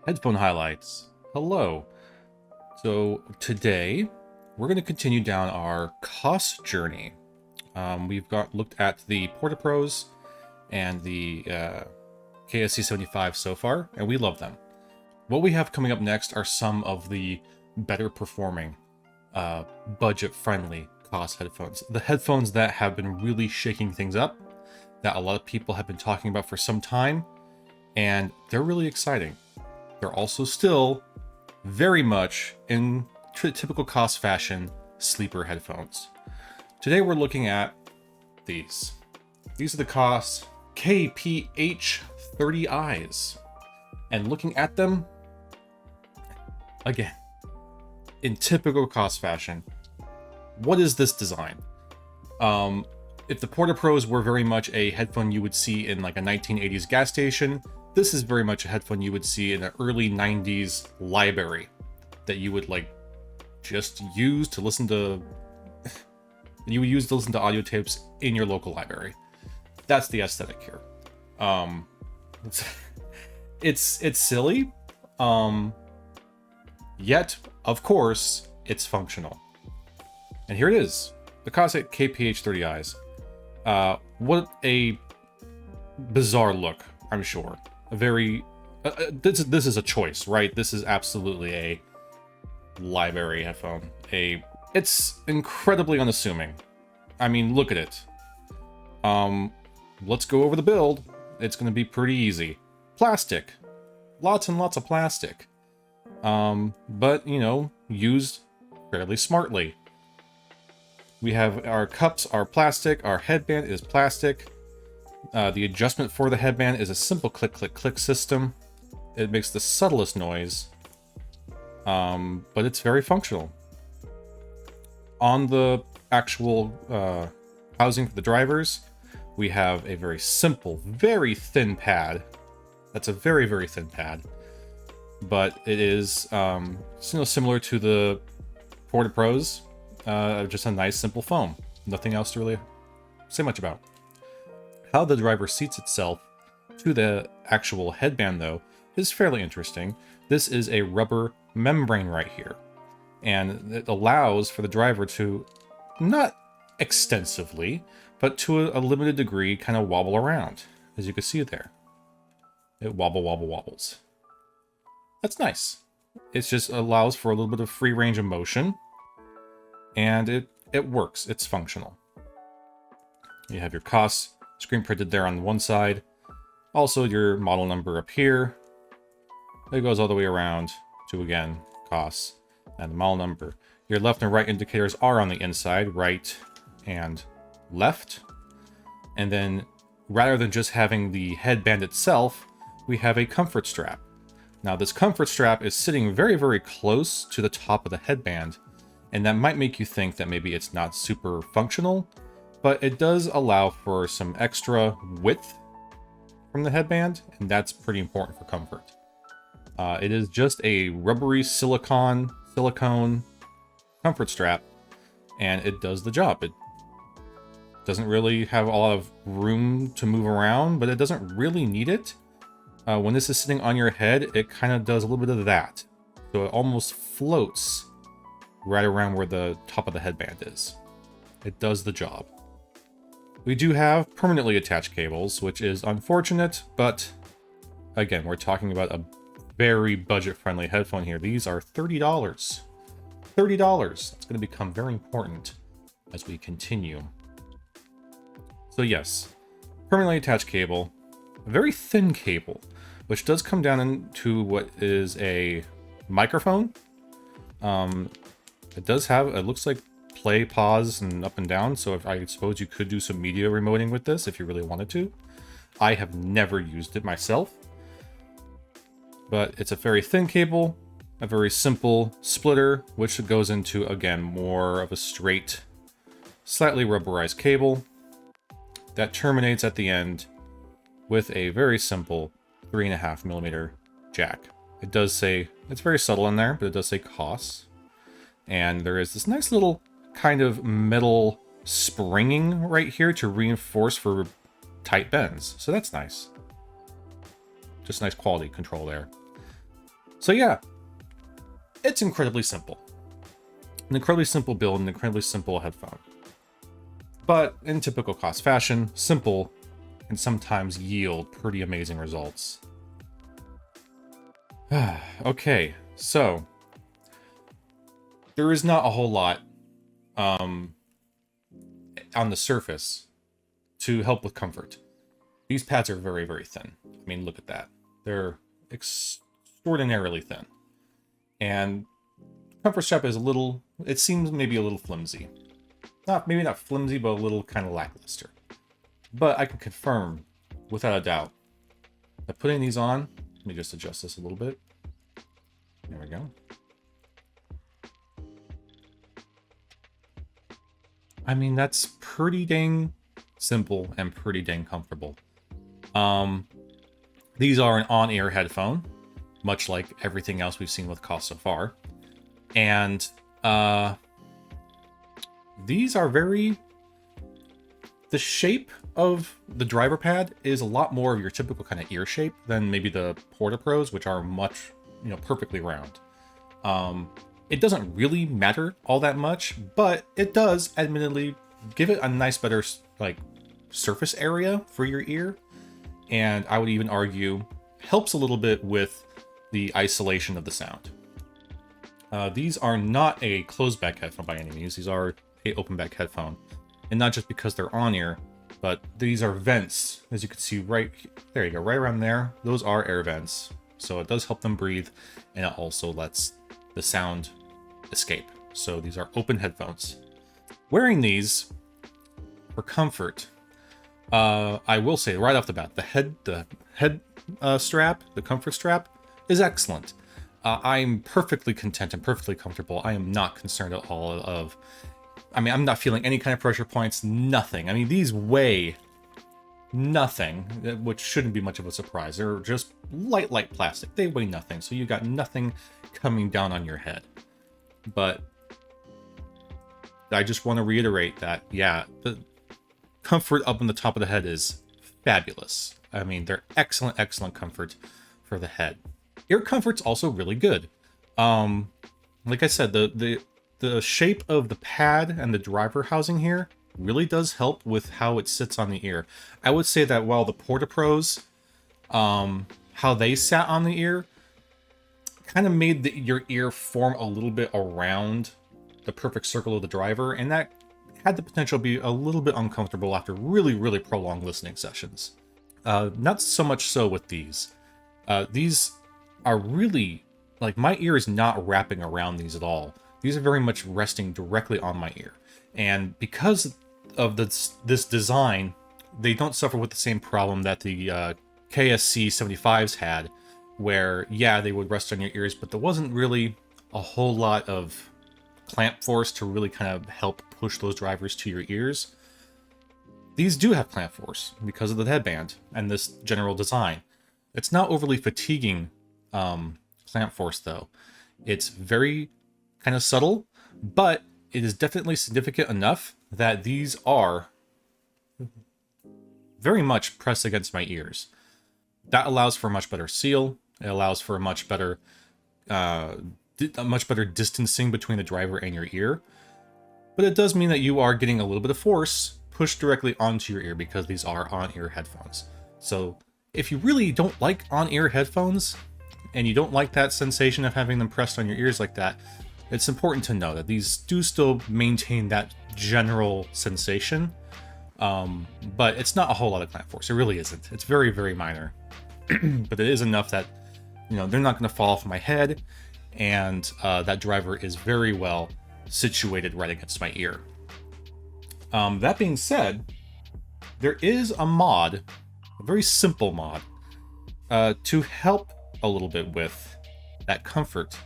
Headphone highlights. Hello. So today we're going to continue down our Koss journey. We've looked at the PortaPros and the KSC75 so far, and we love them. What we have coming up next are some of the better performing, budget-friendly Koss headphones. The headphones that have been really shaking things up, that a lot of people have been talking about for some time, and they're really exciting. They're also still very much in typical Koss fashion, sleeper headphones. Today we're looking at these. These are the Koss KPH30i's. And looking at them, again, in typical Koss fashion, what is this design? If the PortaPros were very much a headphone you would see in like a 1980s gas station, this is very much a headphone you would see in an early 90s library that you would like just use to listen to audio tapes in your local library. That's the aesthetic here. It's silly, yet of course it's functional. And here it is, the Koss KPH30i's. What a bizarre look, I'm sure. A very this is a choice, right? This is absolutely a library headphone. It's incredibly unassuming. I mean, look at it. Let's go over the build. It's going to be pretty easy. Plastic, lots and lots of plastic. But you know, used fairly smartly. We have our cups are plastic. Our headband is plastic. The adjustment for the headband is a simple click, click, click system. It makes the subtlest noise, but it's very functional. On the actual housing for the drivers, we have a very simple, very thin pad. That's a very, very thin pad, but it is similar to the PortaPros, just a nice, simple foam. Nothing else to really say much about. How the driver seats itself to the actual headband, though, is fairly interesting. This is a rubber membrane right here, and it allows for the driver to, not extensively, but to a limited degree, kind of wobble around. As you can see there, it wobbles. That's nice. It just allows for a little bit of free range of motion, and it works. It's functional. You have your Koss screen printed there on one side. Also your model number up here. It goes all the way around to, again, Koss and the model number. Your left and right indicators are on the inside, right and left. And then rather than just having the headband itself, we have a comfort strap. Now this comfort strap is sitting very, very close to the top of the headband, and that might make you think that maybe it's not super functional, but it does allow for some extra width from the headband, and that's pretty important for comfort. It is just a rubbery silicone comfort strap, and it does the job. It doesn't really have a lot of room to move around, but it doesn't really need it. When this is sitting on your head, it kind of does a little bit of that. So it almost floats right around where the top of the headband is. It does the job. We do have permanently attached cables, which is unfortunate, but again, we're talking about a very budget-friendly headphone here. These are $30. $30. That's going to become very important as we continue. So yes, permanently attached cable, a very thin cable, which does come down into what is a microphone. It does have, it looks like play, pause, and up and down, so if I suppose you could do some media remoting with this if you really wanted to. I have never used it myself, but it's a very thin cable, a very simple splitter, which goes into, again, more of a straight, slightly rubberized cable that terminates at the end with a very simple 3.5mm jack. It does say, it's very subtle in there, but it does say Koss, and there is this nice little kind of metal springing right here to reinforce for tight bends. So that's nice. Just nice quality control there. So yeah, it's incredibly simple. An incredibly simple build, an incredibly simple headphone. But in typical Koss fashion, simple can sometimes yield pretty amazing results. Okay, so there is not a whole lot on the surface to help with comfort. These pads are very, very thin. I mean, look at that. They're extraordinarily thin. And comfort strap is a little, it seems maybe a little flimsy. Maybe not flimsy, but a little kind of lackluster. But I can confirm, without a doubt, that putting these on, let me just adjust this a little bit. There we go. I mean, that's pretty dang simple and pretty dang comfortable. These are an on-ear headphone, much like everything else we've seen with Koss so far. And these are very... The shape of the driver pad is a lot more of your typical kind of ear shape than maybe the Porta Pros, which are much, perfectly round. It doesn't really matter all that much, but it does admittedly give it a nice, better, like, surface area for your ear. And I would even argue helps a little bit with the isolation of the sound. These are not a closed back headphone by any means. These are a open back headphone. And not just because they're on ear, but these are vents, as you can see right there you go, right around there. Those are air vents. So it does help them breathe, and it also lets the sound escape. So these are open headphones. Wearing these for comfort, I will say right off the bat, the head strap, the comfort strap, is excellent. I'm perfectly content and perfectly comfortable. I am not concerned at all of... I'm not feeling any kind of pressure points, nothing. I mean, these weigh nothing, which shouldn't be much of a surprise. They're just light plastic. They weigh nothing, so you got nothing coming down on your head. But I just want to reiterate that, yeah, the comfort up on the top of the head is fabulous. I mean, they're excellent comfort for the head. Ear comfort's also really good. Like I said, the shape of the pad and the driver housing here really does help with how it sits on the ear. I would say that while the Porta Pros, how they sat on the ear, kind of made your ear form a little bit around the perfect circle of the driver, and that had the potential to be a little bit uncomfortable after really prolonged listening sessions. Not so much so with these. These are really, like, my ear is not wrapping around these at all. These are very much resting directly on my ear. And because of this design, they don't suffer with the same problem that the KSC75s had, where, yeah, they would rest on your ears, but there wasn't really a whole lot of clamp force to really kind of help push those drivers to your ears. These do have clamp force because of the headband and this general design. It's not overly fatiguing clamp force, though. It's very kind of subtle, but it is definitely significant enough that these are very much pressed against my ears. That allows for a much better seal. It allows for a much better distancing between the driver and your ear. But it does mean that you are getting a little bit of force pushed directly onto your ear because these are on-ear headphones. So if you really don't like on-ear headphones and you don't like that sensation of having them pressed on your ears like that, it's important to know that these do still maintain that general sensation. But it's not a whole lot of clamp force. It really isn't. It's very minor. But it is enough that, they're not going to fall off my head, and that driver is very well situated right against my ear. That being said, there is a mod, a very simple mod, to help a little bit with that comfort.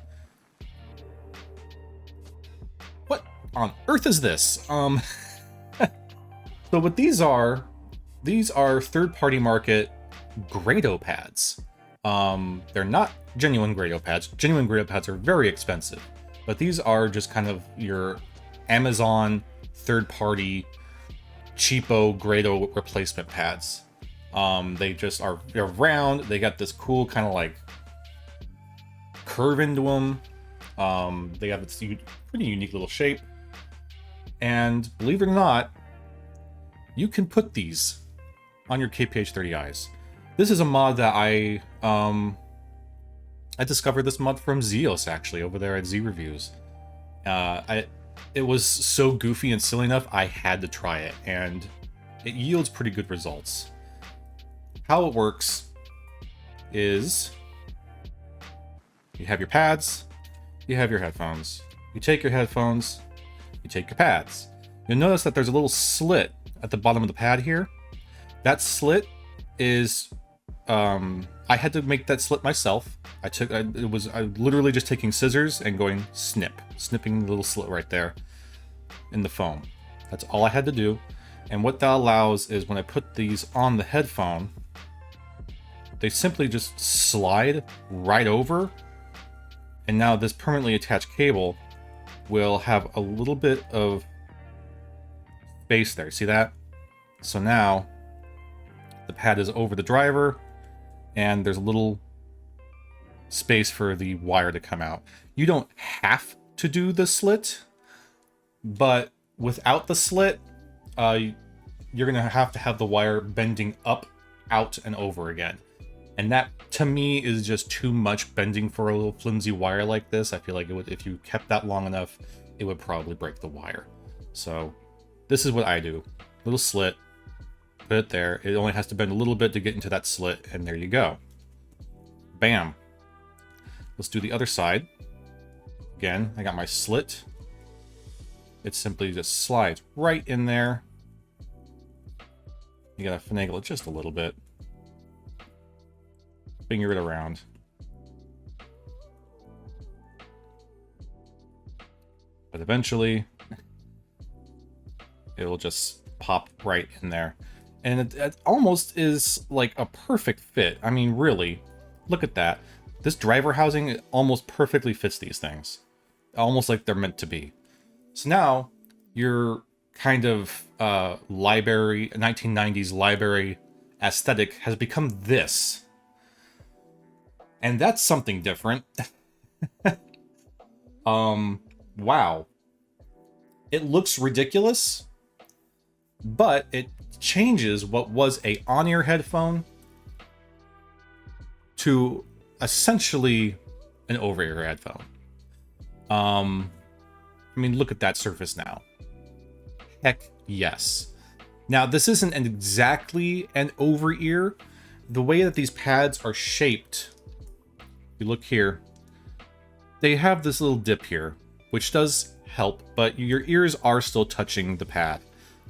What on earth is this? So what these are third-party market Grado pads. They're not genuine Grado pads. Genuine Grado pads are very expensive, but these are just kind of your Amazon third-party cheapo Grado replacement pads. They're round. They got this cool kind of like curve into them. They have this pretty unique little shape. And believe it or not, you can put these on your KPH30i's. This is a mod that I discovered this mod from Zeos, actually, over there at Z Reviews. It was so goofy and silly enough, I had to try it, and it yields pretty good results. How it works is you have your pads, you have your headphones. You take your headphones, you take your pads. You'll notice that there's a little slit at the bottom of the pad here. That slit is, I had to make that slit myself. I literally just taking scissors and going snipping the little slit right there in the foam. That's all I had to do. And what that allows is when I put these on the headphone, they simply just slide right over. And now this permanently attached cable will have a little bit of space there. See that? So now the pad is over the driver and there's a little space for the wire to come out. You don't have to do the slit, but without the slit, you're going to have the wire bending up, out, and over again. And that, to me, is just too much bending for a little flimsy wire like this. I feel like it would, if you kept that long enough, it would probably break the wire. So this is what I do. Little slit, put it there. It only has to bend a little bit to get into that slit, and there you go. Bam. Let's do the other side. Again, I got my slit. It simply just slides right in there. You gotta finagle it just a little bit. Finger it around. But eventually, it will just pop right in there. And it almost is like a perfect fit. I mean, really, look at that. This driver housing, it almost perfectly fits these things. Almost like they're meant to be. So now, your kind of library, 1990s library aesthetic has become this. And that's something different. Wow. It looks ridiculous, but it changes what was a on-ear headphone to essentially an over-ear headphone. I mean, look at that surface now. Heck yes. Now, this isn't exactly an over-ear. The way that these pads are shaped, you look here, they have this little dip here, which does help, but your ears are still touching the pad.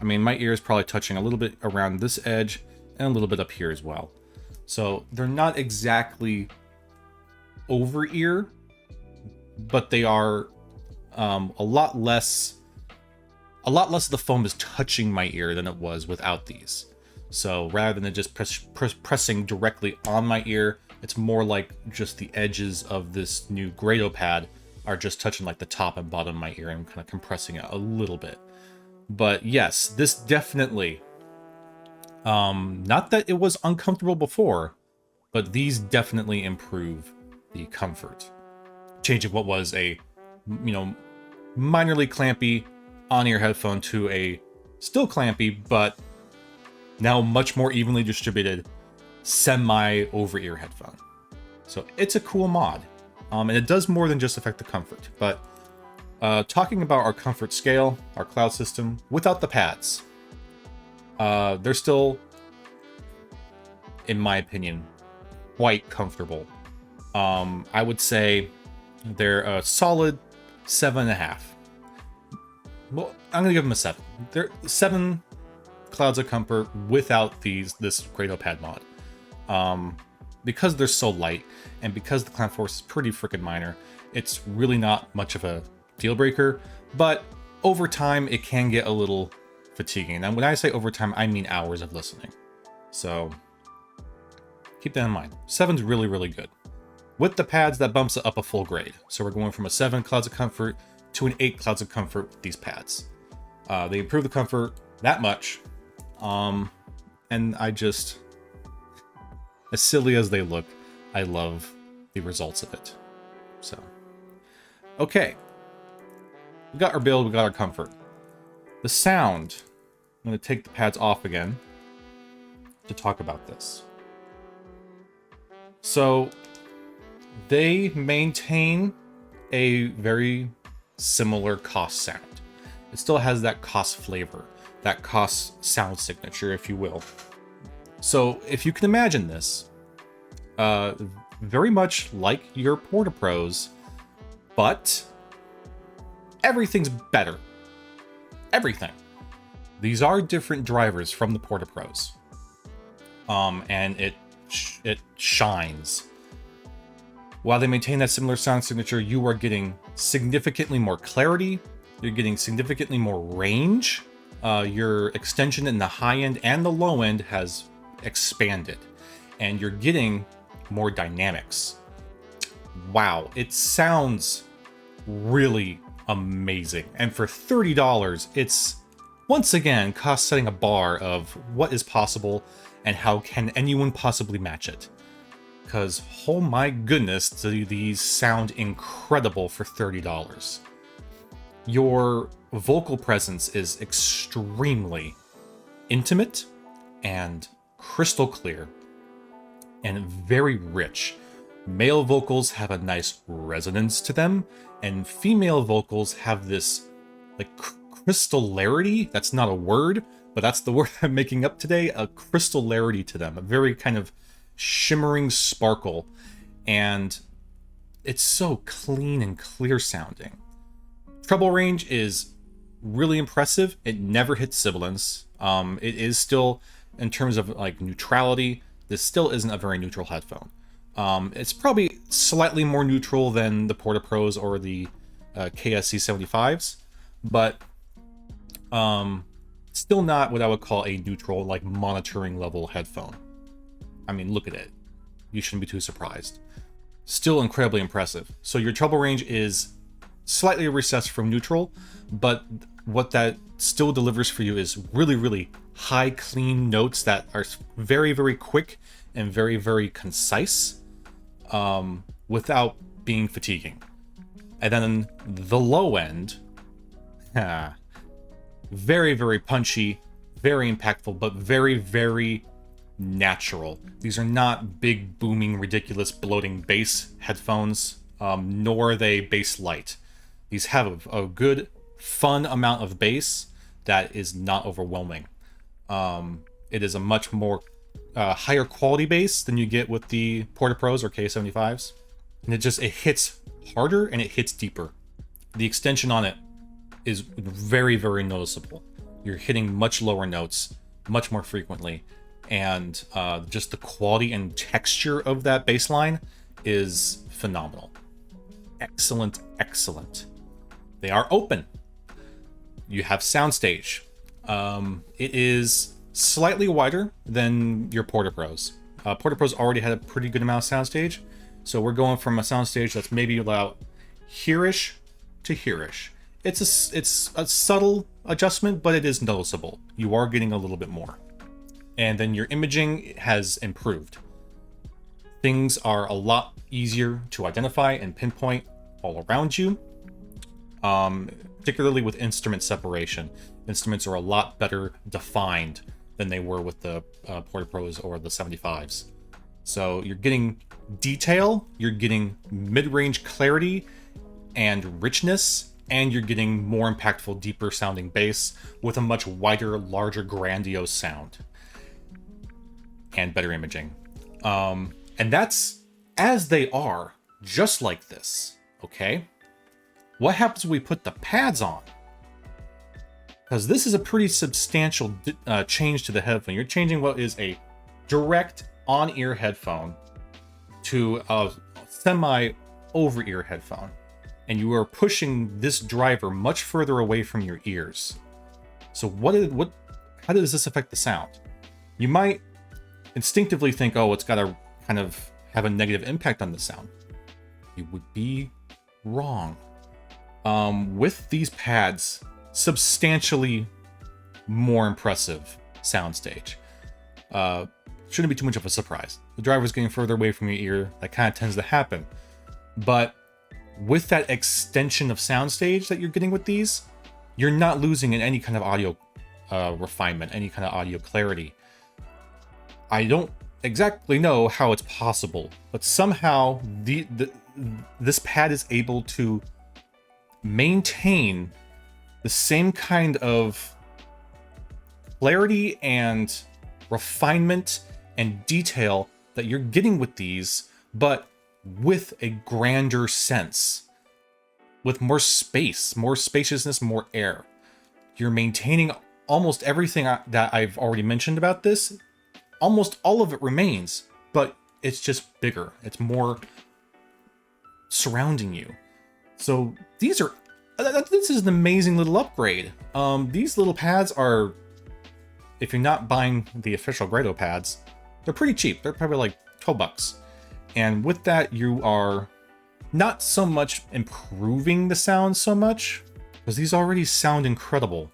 I mean, my ear is probably touching a little bit around this edge and a little bit up here as well. So they're not exactly over ear, but they are a lot less of the foam is touching my ear than it was without these. So rather than it just pressing directly on my ear, it's more like just the edges of this new Grado pad are just touching like the top and bottom of my ear and kind of compressing it a little bit. But yes, this definitely, not that it was uncomfortable before, but these definitely improve the comfort. Changing what was a, minorly clampy on-ear headphone to a still clampy, but now much more evenly distributed semi-over-ear headphone. So it's a cool mod. And it does more than just affect the comfort. But talking about our comfort scale, our cloud system, without the pads, they're still, in my opinion, quite comfortable. I would say they're a solid 7.5. Well, I'm gonna give them a 7. They're 7 clouds of comfort without this Grado pad mod. Because they're so light, and because the clamp force is pretty freaking minor, it's really not much of a deal breaker. But over time, it can get a little fatiguing. And when I say over time, I mean hours of listening. So keep that in mind. 7's really, really good. With the pads, that bumps it up a full grade. So we're going from a 7 clouds of comfort to an 8 clouds of comfort with these pads. They improve the comfort that much. And I just, as silly as they look, I love the results of it. So, okay. We got our build, we got our comfort. The sound. I'm going to take the pads off again to talk about this. So, they maintain a very similar Koss sound. It still has that Koss flavor, that Koss sound signature, if you will. So, if you can imagine this, very much like your Porta-Pros, but everything's better. Everything. These are different drivers from the Porta-Pros. And it shines. While they maintain that similar sound signature, you are getting significantly more clarity. You're getting significantly more range. Your extension in the high end and the low end has expanded. And you're getting more dynamics. Wow, it sounds really amazing. And for $30, it's once again Koss setting a bar of what is possible and how can anyone possibly match it. Because, oh my goodness, do these sound incredible for $30. Your vocal presence is extremely intimate and crystal clear and very rich. Male vocals have a nice resonance to them, and female vocals have this like crystallarity. That's not a word, but that's the word I'm making up today. A crystallarity to them, a very kind of shimmering sparkle, and it's so clean and clear sounding. Treble range is really impressive. It never hits sibilance. It is still, in terms of like neutrality, this still isn't a very neutral headphone. It's probably slightly more neutral than the Porta-Pros or the KSC75s, but still not what I would call a neutral, like monitoring level headphone. I mean, look at it. You shouldn't be too surprised. Still incredibly impressive. So your treble range is slightly recessed from neutral, but what that still delivers for you is really, really high, clean notes that are very, very quick and very, very concise, without being fatiguing. And then the low end, very, very punchy, very impactful, but very, very natural. These are not big, booming, ridiculous, bloating bass headphones, nor are they bass light. These have a good, fun amount of bass that is not overwhelming. It is a much more higher quality bass than you get with the Porta-Pros or K75s. And it hits harder and it hits deeper. The extension on it is very, very noticeable. You're hitting much lower notes much more frequently. And just the quality and texture of that bass line is phenomenal. Excellent, excellent. They are open. You have soundstage. It is slightly wider than your Porta-Pros. Porta-Pros already had a pretty good amount of soundstage, so we're going from a soundstage that's maybe about here-ish to here-ish. It's a subtle adjustment, but it is noticeable. You are getting a little bit more. And then your imaging has improved. Things are a lot easier to identify and pinpoint all around you, particularly with instrument separation. Instruments are a lot better defined than they were with the Porta-Pros or the 75s. So you're getting detail, you're getting mid-range clarity and richness, and you're getting more impactful, deeper sounding bass with a much wider, larger, grandiose sound. And better imaging. And that's as they are, just like this, okay? What happens when we put the pads on? Because this is a pretty substantial change to the headphone. You're changing what is a direct on-ear headphone to a semi-over-ear headphone. And you are pushing this driver much further away from your ears. So how does this affect the sound? You might instinctively think, oh, it's got to kind of have a negative impact on the sound. You would be wrong. With these pads, substantially more impressive soundstage. Shouldn't be too much of a surprise. The driver's getting further away from your ear. That kind of tends to happen. But with that extension of soundstage that you're getting with these, you're not losing in any kind of audio refinement, any kind of audio clarity. I don't exactly know how it's possible, but somehow this pad is able to maintain the same kind of clarity and refinement and detail that you're getting with these, but with a grander sense, with more space, more spaciousness, more air. You're maintaining almost everything that I've already mentioned about this. Almost all of it remains, but it's just bigger. It's more surrounding you. So this is an amazing little upgrade. These little pads are, if you're not buying the official Grado pads, they're pretty cheap. They're probably like $12. And with that, you are not so much improving the sound so much, because these already sound incredible,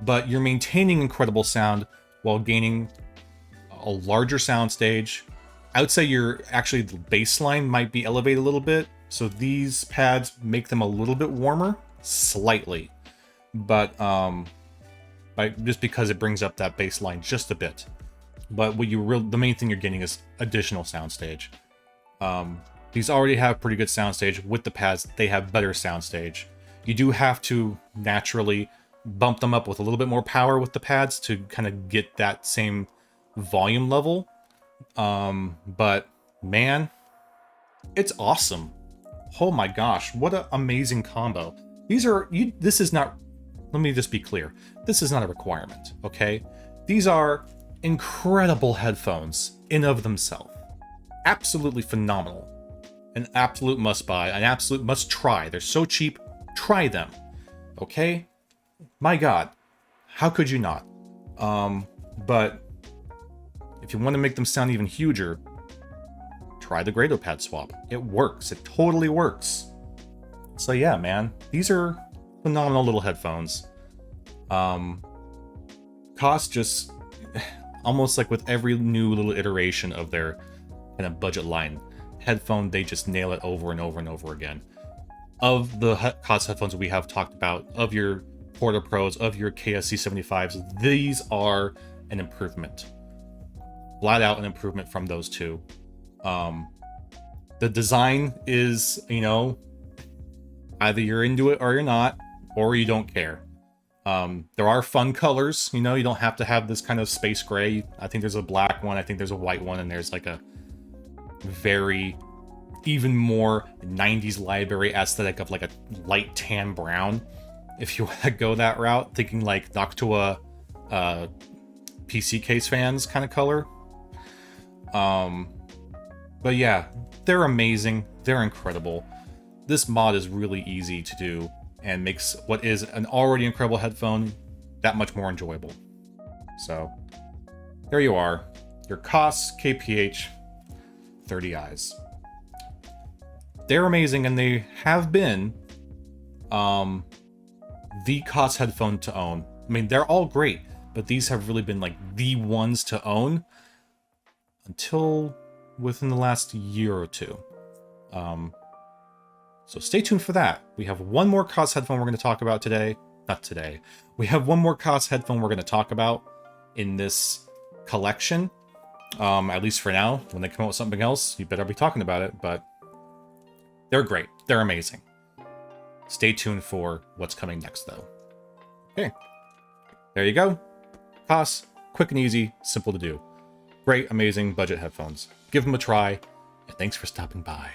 but you're maintaining incredible sound while gaining a larger soundstage. I would say the baseline might be elevated a little bit, so these pads make them a little bit warmer, slightly, but just because it brings up that baseline just a bit. But the main thing you're getting is additional soundstage. These already have pretty good soundstage. With the pads, they have better soundstage. You do have to naturally bump them up with a little bit more power with the pads to kind of get that same volume level. But man, it's awesome. Oh my gosh, what an amazing combo. This is not, let me just be clear. This is not a requirement, okay? These are incredible headphones in of themselves. Absolutely phenomenal. An absolute must buy, an absolute must try. They're so cheap, try them. Okay? My God, how could you not? But if you want to make them sound even huger, try the Grado pad swap. It works. It totally works. So yeah, man, these are phenomenal little headphones. Koss just, almost like with every new little iteration of their kind of budget line headphone, they just nail it over and over and over again. Of the Koss headphones we have talked about, of your Porta Pros, of your KSC75s, these are an improvement. Flat out an improvement from those two. The design is, either you're into it or you're not, or you don't care. There are fun colors, you don't have to have this kind of space gray. I think there's a black one, I think there's a white one, and there's like a very, even more 90s library aesthetic of like a light tan brown. If you want to go that route, thinking like Noctua PC case fans kind of color. But yeah, they're amazing. They're incredible. This mod is really easy to do and makes what is an already incredible headphone that much more enjoyable. So there you are, your Koss KPH30i's. They're amazing, and they have been the Koss headphone to own. I mean, they're all great, but these have really been like the ones to own until within the last year or two. So stay tuned for that. We have one more Koss headphone we're going to talk about today. Not today. We have one more Koss headphone we're going to talk about in this collection. At least for now. When they come out with something else, you better be talking about it, but they're great. They're amazing. Stay tuned for what's coming next, though. Okay. There you go. Koss, quick and easy, simple to do. Great, amazing budget headphones. Give them a try, and thanks for stopping by.